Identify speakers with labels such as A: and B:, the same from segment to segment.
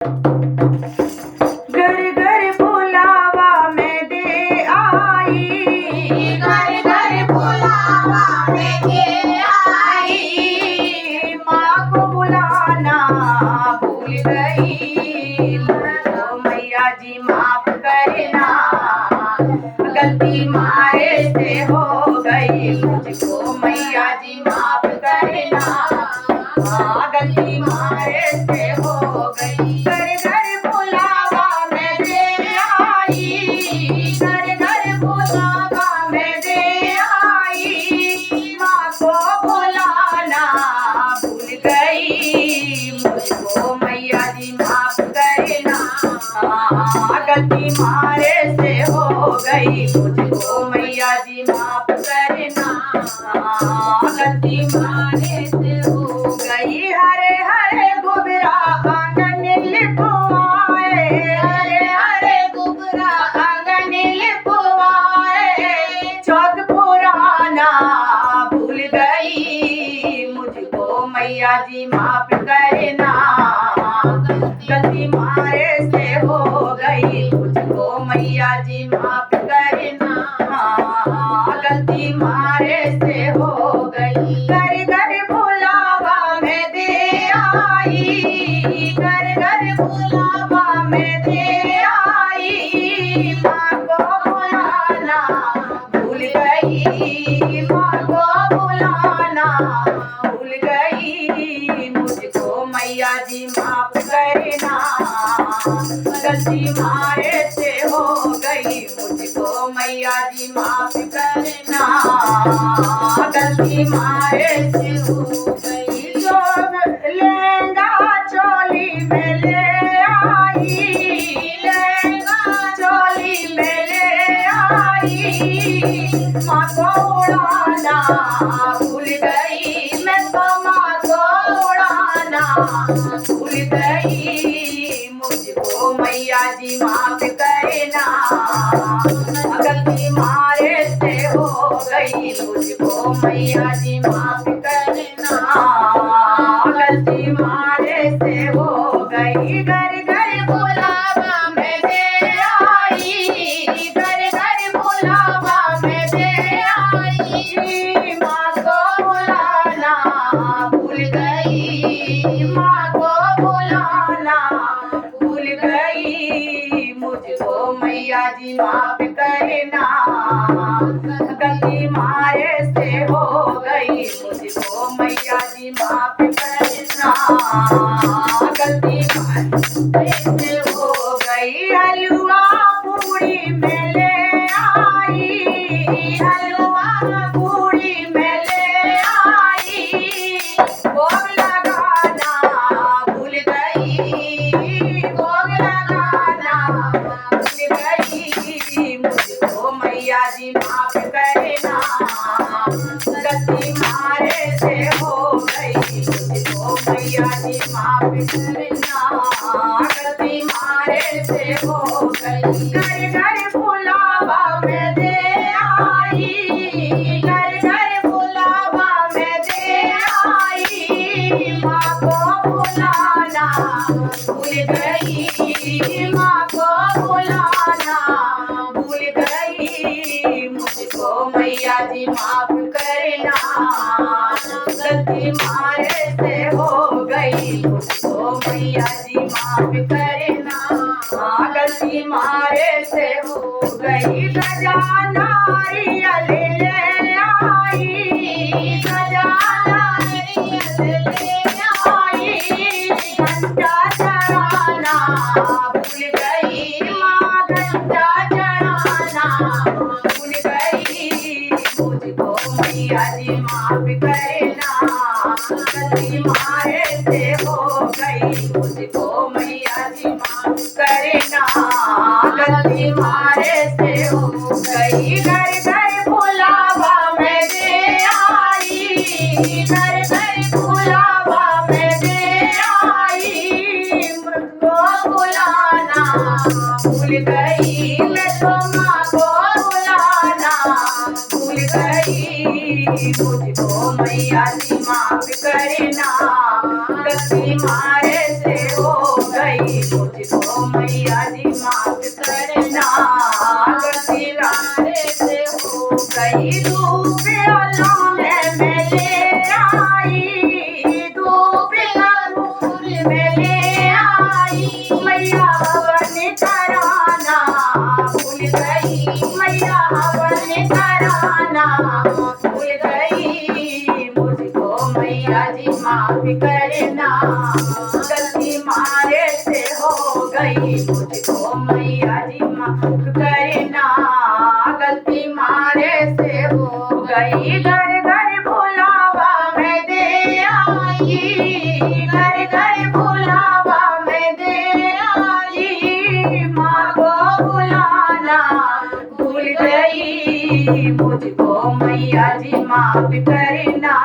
A: घर घर बुलावा मैं दे आई,
B: घर घर बुलावा मैं दे आई।
A: माँ को बुलाना भूल गई, मुझको मैया जी माफ करना, गलती मारे से हो गई, मुझको मैया जी माफ करना, हाँ गलती मारे से हो गई। घर घर बुलावा मैं दे आई, घर घर बुलावा मैं दे आई, माँ को बुलाना भूल गई, मुझको मैया जी माफ करना, हाँ गलती मारे से हो गई, मुझको मैया जी माफ करना, हाँ गलती मारे से हो गई। हरे हरे गोबरा आंगन लिपवाए,
B: हरे हरे गुबरा
A: आंगन लिपवाए, चौक पुराना भूल गई, मुझको मैया जी माफ करना, गलती मारे से हो गई, मुझको मैया जी माफ करना, हाँ गलती मारे से हो गई। घर घर बुलावा मैं दे आई, घर घर बुलावा मैं दे आई, माँ को बुलाना भूल गई, माँ को बुलाना भूल गई, मुझको मैया जी माफ करना, गलती मारे से हो गई, मुझको मैया जी माफ करना, गलती मारे से हो गई। जो लहंगा चोली में ले आई, लहंगा चोली में ले आई, माँ को उड़ाना भूल गई, मैं तो माँ को उड़ाना भूल गई, मुझको मैया जी माफ करना, गलती मारे से हो गई, मुझको मैया जी माफ करना, गलती मारे से हो गई। घर घर बुलावा मैं दे आई, घर घर बुलावा मैं दे आई, माँ को बुलाना भूल गई, माँ को बुलाना भूल गई, मुझको मैया जी माफ करना, गलती मारे से हो गई, मुझको मैया जी माफ करना, गलती मारे से हो गई। हलवा पूरी में ले आई, हलवा पूरी में ले आई, भोग लगाना भूल गई, भोग लगाना भूल गई, मुझको मैया जी माफ करना, गलती मारे से हो गई, मुझको मैया जी माफ करना, गलती मारे से हो गई। घर घर बुलावा मैं दे आई, घर घर बुलावा मैं दे आई, माँ को बुलाना भूल गई, माँ को बुलाना भूल गई, मुझको मैया जी माफ करना, गलती मारे से हो गई, मुझको मैया जी माफ करना, गलती मारे से हो गई। खजाना नारियल ले आई, खजाना नारियल ले आई, घंटा चढ़ाना भूल गई, माँ घंटा चढ़ाना भूल गई, मुझको मैया जी माफ करना, गलती मारे से हो गई, मुझको मैया जी माफ करना, गलती मारे से हो गई। घर घर बुलावा मैं दे आई, घर घर बुलावा मैं दे आई, मुझको बुलाना भूल गई, मैं तो माँ को बुलाना भूल गई, मुझको मैया जी माफ करना, गलती मारे से हो गई। मैया जी माफ करना, गलती मारे से हो गई। धूप प्याला में ले आई, धूप नूर में ले आई। मैया हवन कराना भूल गई, मैया हवन कराना भूल गई। मुझको मैया जी माफ करना, गलती मारे से हो गई। मुझको मैया जी माफ करना, गलती मारे से हो गई। घर घर बुलावा मैं दे आई, घर घर बुलावा मैं दे आई। माँ को बुलाना भूल गई। मुझको मैया जी माफ करना,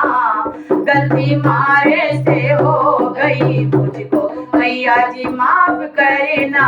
A: गलती मारे से हो गई। मुझको मैया जी माफ करना,